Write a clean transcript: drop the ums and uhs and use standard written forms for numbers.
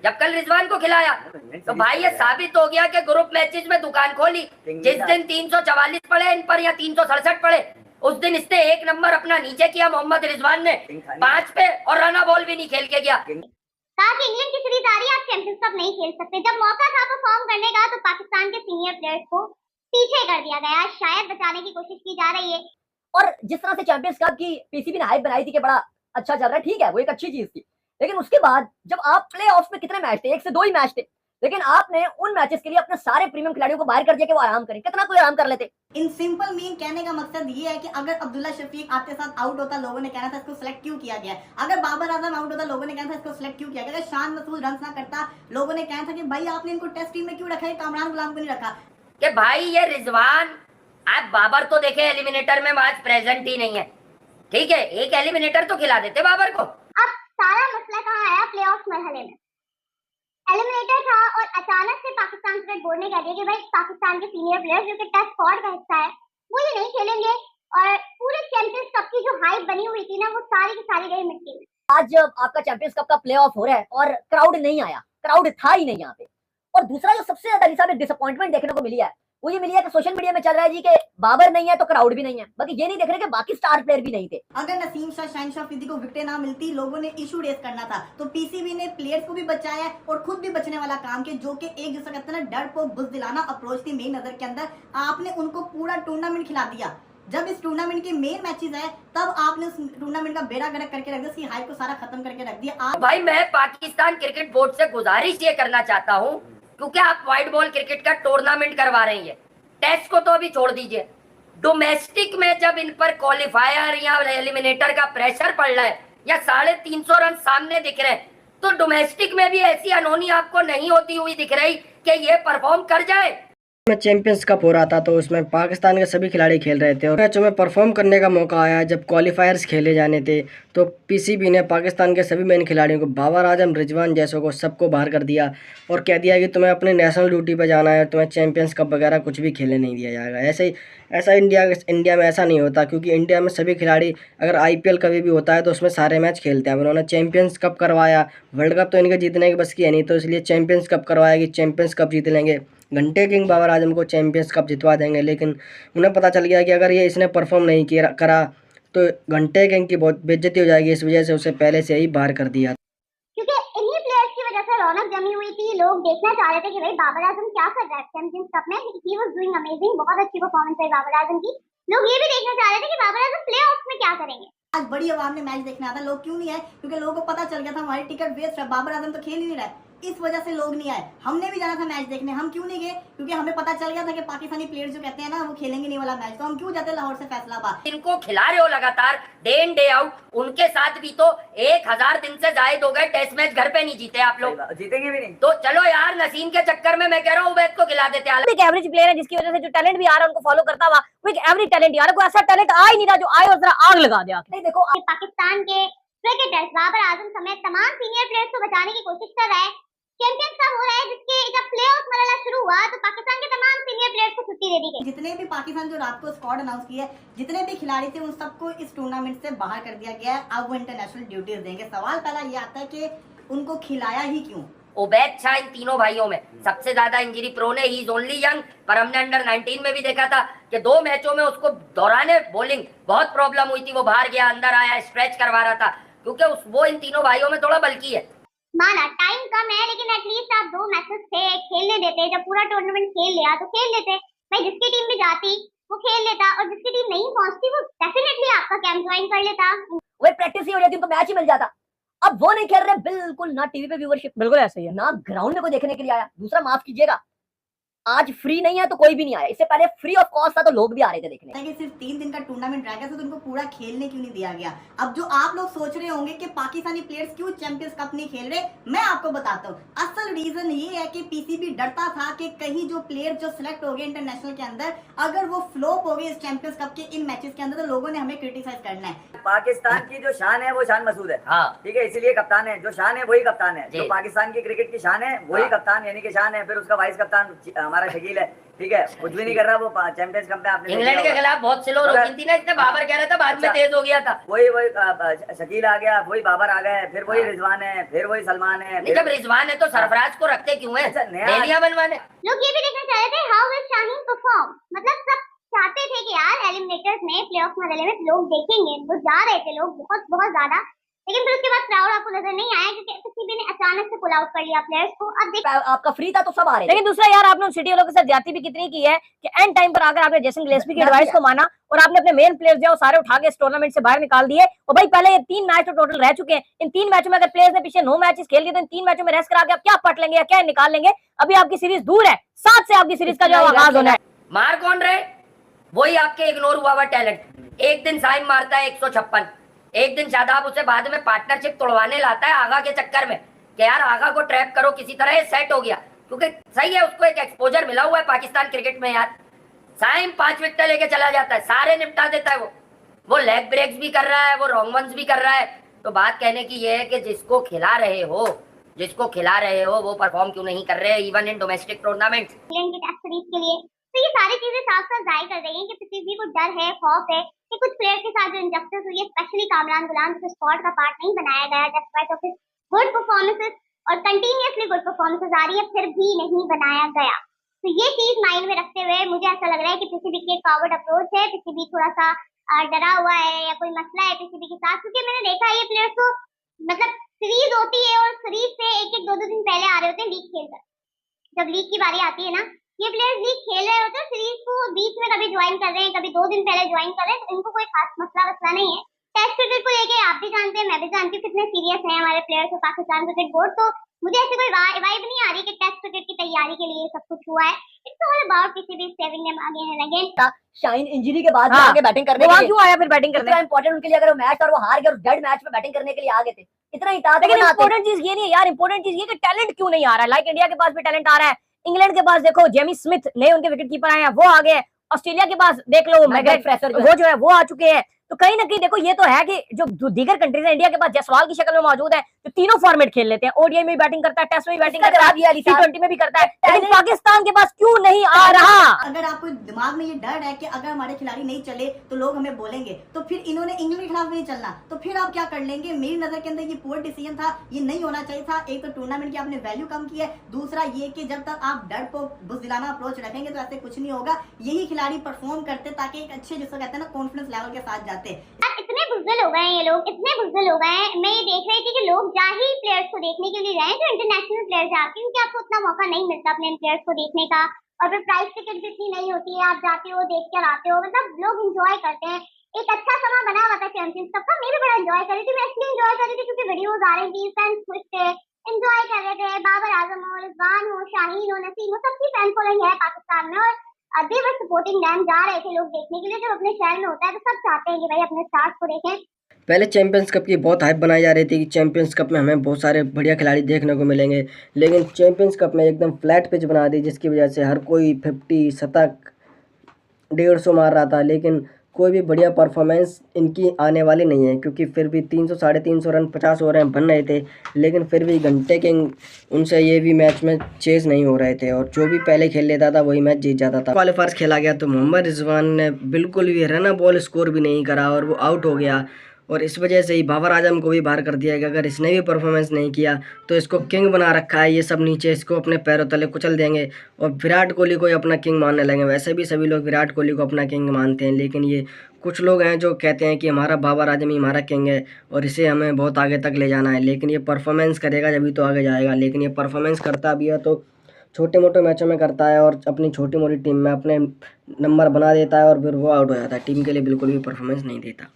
जब कल रिजवान को खिलाया तो भाई ये साबित हो गया कि ग्रुप मैचेस में दुकान खोली। जिस दिन 344 पड़े इन पर या 367 पड़े, उस दिन इसने 1 नंबर अपना नीचे किया मोहम्मद रिजवान ने 5 पे, और रना बॉल भी नहीं खेल के गया। कहा कि इंग्लैंड की सीरीज आ रही है, आप चैंपियंस कप नहीं खेल सकते। जब मौका था परफॉर्म करने का तो पाकिस्तान के सीनियर प्लेयर्स को पीछे कर दिया गया, शायद बचाने की कोशिश की जा रही है। और जिस तरह से चैंपियंस कप की पीसीबी ने हाइप बनाई थी कि बड़ा अच्छा चल रहा है, ठीक है, वो एक अच्छी चीज थी, लेकिन उसके बाद जब आप प्ले ऑफ में कितने मैच थे, 1 से 2 ही मैच थे, लेकिन आपने उन मैचेस के लिए अपने सारे प्रीमियम खिलाड़ियों को बाहर कर दिया कि वो आराम करें। कितना कोई आराम कर लेते। इन सिंपल मीन कहने का मकसद ये है कि अगर अब्दुल्ला शफीक आते साथ आउट होता, लोगों ने कहना था इसको सिलेक्ट क्यों किया गया। अगर बाबर आजम आउट होता, लोगों ने कहना था इसको सिलेक्ट क्यों किया गया। अगर शान मसूद रन ना करता, लोगों ने कहना था कि भाई आपने इनको टेस्ट टीम में क्यों रखा है, कामरान गुलाम को नहीं रखा। कि भाई ये रिजवान, आप बाबर तो देखे एलिमिनेटर में आज प्रेजेंट ही नहीं है, ठीक है, एक एलिमिनेटर तो खिला देते बाबर को। अब सारा मसला कहाँ आया, प्लेऑफ मरहले में। एलिमिनेटर था और अचानक से पाकिस्तान क्रिकेट बोर्ड ने कह दिया कि भाई पाकिस्तान के सीनियर प्लेयर्स जो कि टेस्ट स्क्वाड का हिस्सा है वो ये नहीं खेलेंगे, और पूरे चैंपियंस कप की जो हाइप बनी हुई थी ना, वो सारी की सारी गई मिट्टी में। आज जब आपका चैंपियंस कप का प्ले ऑफ हो रहा है और क्राउड नहीं आया, क्राउड था ही नहीं यहाँ पे, और दूसरा जो सबसे ज्यादा अली साहब डिसअपॉइंटमेंट देखने को मिली है वो ये मिली है कि सोशल मीडिया में चल रहा है जी कि बाबर नहीं है तो क्राउड भी नहीं है, बाकी ये नहीं देख रहे कि बाकी स्टार प्लेयर भी नहीं थे। अगर नसीम शाह, शाहीन शाह अफरीदी को विकेटें ना मिलती, लोगों ने इशू रेस करना था, तो पीसीबी ने प्लेयर्स को भी बचाया और खुद भी बचने वाला काम किया, जो कि एक जैसा कहते हैं ना डरपोक बुज़दिलाना अप्रोच थी मेरी नजर के अंदर। आपने उनको पूरा टूर्नामेंट खिला दिया। जब इस टूर्नामेंट के मेन मैचेस आए तब आपने उस टूर्नामेंट का बेड़ा गर्क करके रख दिया, उसकी हाइप को सारा खत्म करके रख दिया। आप भाई मैं पाकिस्तान क्रिकेट बोर्ड से गुजारिश ये करना चाहता हूँ, क्योंकि आप व्हाइट बॉल क्रिकेट का टूर्नामेंट करवा रहे हैं, टेस्ट को तो अभी छोड़ दीजिए, डोमेस्टिक में जब इन पर क्वालिफायर या एलिमिनेटर का प्रेशर पड़ रहा है या 350 रन सामने दिख रहे हैं, तो डोमेस्टिक में भी ऐसी अनहोनी आपको नहीं होती हुई दिख रही कि ये परफॉर्म कर जाए। में चैंपियंस कप हो रहा था तो उसमें पाकिस्तान के सभी खिलाड़ी खेल रहे थे और मैचों में परफॉर्म करने का मौका आया। जब क्वालिफायर्स खेले जाने थे तो पीसीबी ने पाकिस्तान के सभी मेन खिलाड़ियों को, बाबर आजम, रिजवान जैसों को, सबको बाहर कर दिया और कह दिया कि तुम्हें अपने नेशनल ड्यूटी पे जाना है, तुम्हें चैंपियंस कप वगैरह कुछ भी खेलने नहीं दिया जाएगा। ऐसा इंडिया में ऐसा नहीं होता, क्योंकि इंडिया में सभी खिलाड़ी, अगर आईपीएल कभी भी होता है तो उसमें सारे मैच खेलते हैं। उन्होंने चैंपियंस कप करवाया, वर्ल्ड कप तो इनके जीतने की बस की है नहीं, तो इसलिए चैंपियंस कप करवाया कि चैंपियंस कप जीत लेंगे, घंटे किंग बाबर आजम को चैंपियंस कप जितवा देंगे। लेकिन उन्हें पता चल गया कि अगर ये इसने परफॉर्म नहीं किया करा तो घंटे किंग की बहुत बेइज्जती हो जाएगी, इस वजह से उसे पहले से ही बाहर कर दिया। क्योंकि इन्हीं प्लेयर्स की वजह से रौनक जमी हुई थी। लोग देखना चाह रहे थे कि भाई बाबर आजम क्या कर रहा है चैंपियंस कप में। ही वाज डूइंग अमेजिंग, बहुत अच्छी परफॉर्मेंस है बाबर आजम की। लोग ये भी देखना चाह रहे थे कि बाबर आजम प्लेऑफ्स में क्या करेंगे। आज बड़ी आवाम ने मैच देखने आता, लोग क्यों नहीं आए? क्योंकि लोगों को पता चल गया था हमारी टिकट वेस्ट है, बाबर आजम तो खेल ही नहीं रहा है, इस वजह से लोग नहीं आए। हमने भी जाना था मैच देखने, हम क्यों नहीं गए? क्योंकि हमें पता चल गया था कि पाकिस्तानी प्लेयर्स जो कहते हैं ना वो खेलेंगे नहीं वाला मैच, तो हम क्यों जाते लाहौर से फैसलाबाद। इनको खिला रहे हो लगातार डे इन डे आउट, उनके साथ भी तो 1000 दिन से जायद हो गए, टेस्ट मैच घर पे नहीं जीते आप लोग, जीतेंगे भी नहीं। तो चलो यार नसीम के चक्कर में मैं कह रहा हूँ उबैद को खिला देते। एक एवरेज प्लेयर है जिसकी वजह से जो टैलेंट भी आ रहा है उनको फॉलो करता हुआ, वो एक एवरेज टैलेंट यार, कोई ऐसा टैलेंट आ ही नहीं रहा जो आए और जरा आग लगा दे। नहीं देखो पाकिस्तान के क्रिकेटर्स बाबर आजम समेत तमाम सीनियर प्लेयर्स को बचाने की कोशिश कर रहा है। चैंपियंस कप हो रहा है जिसके जब प्लेऑफ मरहला शुरू हुआ तो पाकिस्तान के तमाम सीनियर प्लेयर्स को छुट्टी दे दी गई। जितने भी पाकिस्तान जो रात को स्क्वाड अनाउंस किया है, जितने भी खिलाड़ी थे उन सबको इस टूर्नामेंट से बाहर कर दिया गया है। अब वो इंटरनेशनल ड्यूटीज देंगे। सवाल पहला ये आता है कि उनको खिलाया ही क्यों? उबैद शाह इन तीनों भाइयों में सबसे ज्यादा इंजरी प्रोन है, ही इज ओनली यंग, पर हमने अंडर 19 में भी देखा था कि 2 मैचों में उसको दौराने बॉलिंग बहुत प्रॉब्लम हुई थी, वो बाहर गया, अंदर आया, स्ट्रेच करवा रहा था, क्योंकि वो इन तीनों भाइयों में थोड़ा बल्कि है। माना टाइम कम है लेकिन एटलीस्ट आप 2 मैचेस थे, खेलने देते। जब पूरा टूर्नामेंट खेल लिया तो खेल लेते भाई, जिसकी टीम भी जाती वो खेल लेता और जिसकी टीम नहीं पहुंचती वो डेफिनेटली आपका कैंप ज्वाइन कर लेता। वो प्रैक्टिस ही हो जाती, उनको मैच ही मिल जाता। अब वो नहीं खेल रहे, बिल्कुल ना टीवी पे व्यूअरशिप, बिल्कुल ऐसे ही है, ना ग्राउंड में कोई देखने के लिए आया। दूसरा माफ कीजिएगा, आज फ्री नहीं है तो कोई भी नहीं आया, इससे पहले फ्री ऑफ कॉस्ट था तो लोग भी आ रहे थे देखने। कि सिर्फ 3 दिन का टूर्नामेंट रह गया था तो उनको पूरा खेलने क्यों नहीं दिया गया? अब जो आप लोग सोच रहे होंगे कि पाकिस्तानी प्लेयर्स क्यों चैंपियंस कप नहीं खेल रहे, मैं आपको बताता हूँ। असल रीजन ये है कि पीसीबी डरता था कि कहीं जो प्लेयर जो सिलेक्ट हो गए इंटरनेशनल के अंदर, अगर वो फ्लॉप हो गए इस चैंपियंस कप के इन मैचेस के अंदर, तो लोगों ने हमें क्रिटिसाइज करना है। पाकिस्तान की जो शान है वो शान मसूद है, हाँ ठीक है, इसलिए कप्तान है। जो शान है वही कप्तान है, जी। जो पाकिस्तान की क्रिकेट की शान है वही हाँ। कप्तान यानी कि शान है। फिर उसका वाइस कप्तान हमारा शकील है, ठीक है, कुछ भी नहीं कर रहा वो चैंपियंस कप में। आपने इंग्लैंड के खिलाफ बहुत स्लो रोकी थी ना, इसने बाबर कह रहा था बाद में तेज हो गया था। वही शकील आ गया, वही बाबर आ गए, फिर वही रिजवान है, फिर वही सलमान है। नहीं, जब रिजवान है तो सरफराज को रखते क्यों है? डेलिया बनवाने। लोग ये भी देखना चाह रहे थे हाउ विल शाहीन परफॉर्म, मतलब सब चाहते थे कि यार एलिमिनेटर्स में प्लेऑफ मरहले में लोग देखेंगे, वो जा रहे थे लोग बहुत बहुत ज्यादा, लेकिन फिर उसके बाद क्राउड आपको नजर नहीं आया क्योंकि पीसीबी ने अचानक से पुल आउट कर लिया प्लेयर्स को। अब देख आपका फ्री था तो सब आ रहे थे। लेकिन दूसरा यार आपने उन सिटी वालों के साथ ज्यादती भी कितनी की है कि एंड टाइम पर आकर आपने जेसन गिलेस्पी की एडवाइस को माना और आपने अपने मेन प्लेयर्स जो सारे उठा के इस टूर्नामेंट से बाहर निकाल दिए। और भाई पहले ये 3 मैच तो टोटल रह चुके हैं, इन 3 मैचों में अगर प्लेयर्स ने पिछले 9 मैचेस खेल लिए तो इन 3 मैचों में रेस्ट करा के आप क्या पट लेंगे या क्या निकाल लेंगे? अभी आपकी सीरीज दूर है, 7 से आपकी सीरीज का जो आगाज होना है। मार कौन रहे? वही आपके इग्नोर हुआ हुआ टैलेंट। एक दिन साइम मारता है 156, एक दिन शादाब उसे बाद में पार्टनरशिप तोड़वाने लाता है आगा के चक्कर में कि यार आगा को ट्रैप करो किसी तरह, ये सेट हो गया क्योंकि सही है, उसको एक एक्सपोजर मिला हुआ है पाकिस्तान क्रिकेट में। यार साइम 5 विकेट लेके चला जाता है, सारे निपटा देता है वो लेग ब्रेक्स भी कर रहा है, वो रॉन्ग वंस भी कर रहा है। तो बात कहने की ये है कि जिसको खिला रहे हो वो परफॉर्म क्यों नहीं कर रहे even in domestic tournament. England की टेस्ट सीरीज के लिए तो ये सारी चीजें साफ साफ जाहिर कर रही हैं कि पीसीबी को डर है, खौफ है कि कुछ प्लेयर के साथ जो इंजस्टिस हुई है, स्पेशली कामरान गुलाम को स्क्वाड का पार्ट नहीं बनाया गया despite of his good performances और कंटीन्यूअसली गुड परफॉर्मेंसेस आ रही है फिर भी नहीं बनाया गया। तो ये चीज माइंड में रखते हुए मुझे ऐसा लग रहा है कि पीसीबी की एक फॉरवर्ड अप्रोच है, पीसीबी थोड़ा सा डरा हुआ है या कोई मसला है पीसीबी के साथ, क्योंकि मैंने देखा ये प्लेयर्स को मतलब सीरीज होती है और सीरीज से एक दो दिन पहले आ रहे होते हैं लीग खेलकर, जब लीग की बारी आती है ना ये प्लेयर्स लीग खेल रहे होते हैं, सीरीज को बीच में कभी ज्वाइन कर रहे हैं, कभी 2 दिन पहले ज्वाइन कर रहे हैं, तो इनको कोई खास मसला नहीं है। टेस्ट क्रिकेट को लेके आप भी जानते हैं, मैं भी जानती हूँ कितने सीरियस हैं हमारे प्लेयर्स और पाकिस्तान क्रिकेट बोर्ड। तो मुझे ऐसी कोई वाइब नहीं आ रही कि टेस्ट क्रिकेट की तैयारी के लिए सब कुछ हुआ है। It's all about PCB saving them again and again. Shaheen injury के बाद हाँ, आगे बैटिंग करने वो के लिए क्यों आया फिर बैटिंग करने? इतना इंपॉर्टेंट उनके लिए अगर वो मैच और वो हार गए और डेड मैच में बैटिंग करने के लिए आ गए थे, इतना ही था। लेकिन इंपॉर्टेंट चीज ये नहीं है यार, इंपॉर्टेंट चीज ये कि टैलेंट क्यों नहीं आ रहा है। लाइक इंडिया के पास भी टैलेंट आ रहा है, इंग्लैंड के पास देखो जेमी स्मिथ नए उनके विकेट कीपर आए हैं वो आ गए, ऑस्ट्रेलिया के पास देख लो मैग्रेट फ्रेशर वो जो है वो आ चुके हैं। तो कहीं ना कहीं देखो ये तो है कि जो दीगर कंट्रीज है इंडिया के पास जायसवाल की शक्ल में मौजूद है जो तीनों फॉर्मेट खेल लेते हैं, ओडीआई में भी बैटिंग करता है, टेस्ट में भी बैटिंग करता है, T20 में भी करता है, लेकिन पाकिस्तान के पास क्यों नहीं आ रहा? अगर आपको दिमाग में ये डर है कि अगर हमारे खिलाड़ी नहीं चले तो लोग हमें बोलेंगे, तो फिर इन्होंने इंग्लैंड के खिलाफ नहीं चलना, तो फिर आप क्या कर लेंगे? मेरी नजर के अंदर ये पुअर डिसीजन था, ये नहीं होना चाहिए था। एक तो टूर्नामेंट की आपने वैल्यू कम की है, दूसरा ये कि जब तक आप डर को बुज़दिलाना अप्रोच रखेंगे तो ऐसे कुछ नहीं होगा। यही खिलाड़ी परफॉर्म करते ताकि एक अच्छे जिसको कहते हैं ना कॉन्फिडेंस लेवल के साथ जाते। इतने बुज़दिल हो गए हैं ये लोग, इतने बुज़दिल हो गए हैं। मैं ये देख रही थी कि लोग जा ही प्लेयर्स को देखने के लिए गए जो इंटरनेशनल प्लेयर्स हैं, क्योंकि आपको उतना मौका नहीं मिलता अपने प्लेयर्स को देखने का, और फिर प्राइस टिकट भी इतनी नहीं होती है, आप जाते हो देख कर आते हो, मतलब लोग एंजॉय करते हैं। एक अच्छा समय बना हुआ था चैंपियंस कप का, मैं भी बड़ा एंजॉय कर रही थी। मैं इसलिए एंजॉय कर रही थी क्योंकि वीडियोस आ रही थी, फैंस खुश थे, एंजॉय कर रहे थे। बाबर आजम हो, रिजवान हो, शाहीन हो, नसीम हो, सबकी फैन फॉलोइंग है पाकिस्तान में और दे वर सपोर्टिंग देम। जा रहे थे लोग देखने के लिए। जब अपने शहर में होता है तो सब चाहते हैं कि भाई अपने स्टार्स को देखें। पहले चैंपियंस कप की बहुत हाइप बनाई जा रही थी कि चैंपियंस कप में हमें बहुत सारे बढ़िया खिलाड़ी देखने को मिलेंगे, लेकिन चैंपियंस कप में एकदम फ्लैट पिच बना दी जिसकी वजह से हर कोई 50 शतक 150 मार रहा था, लेकिन कोई भी बढ़िया परफॉर्मेंस इनकी आने वाली नहीं है क्योंकि फिर भी 300 साढ़े 300 रन 50 ओवरें बन रहे थे, लेकिन फिर भी घंटे के उनसे ये भी मैच में चेज नहीं हो रहे थे और जो भी पहले खेल लेता था वही मैच जीत जाता था। क्वालिफायर्स खेला गया तो मोहम्मद रिजवान ने बिल्कुल भी रन बॉल स्कोर भी नहीं करा और वो आउट हो गया और इस वजह से ही बाबर आजम को भी बाहर कर दिया कि अगर इसने भी परफॉर्मेंस नहीं किया तो इसको किंग बना रखा है, ये सब नीचे इसको अपने पैरों तले कुचल देंगे और विराट कोहली को ही अपना किंग मानने लगेंगे। वैसे भी सभी लोग विराट कोहली को अपना किंग मानते हैं, लेकिन ये कुछ लोग हैं जो कहते हैं कि हमारा बाबर आजम ही हमारा किंग है और इसे हमें बहुत आगे तक ले जाना है, लेकिन ये परफॉर्मेंस करेगा जब भी तो आगे जाएगा। लेकिन ये परफॉर्मेंस करता भी है तो छोटे मोटे मैचों में करता है और अपनी छोटी मोटी टीम में अपने नंबर बना देता है और फिर वो आउट हो जाता है, टीम के लिए बिल्कुल भी परफॉर्मेंस नहीं देता।